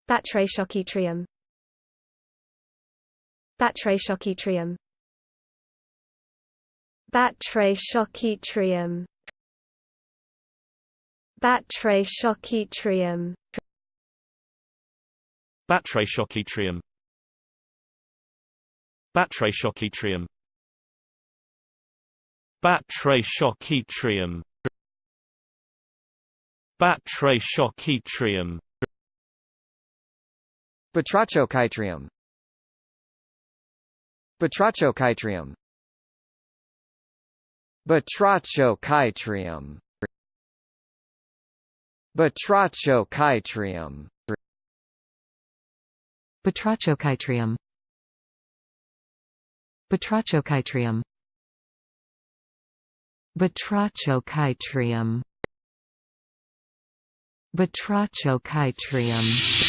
Batrachochytrium. Batrachochytrium. Batrachochytrium. Batrachochytrium. Batrachochytrium. Batrachochytrium. Batrachochytrium. Batrachochytrium. Batrachochytrium. Batrachochytrium. Batrachochytrium. Batrachochytrium. Batrachochytrium. Batrachochytrium. Batrachochytrium. Batrachochytrium.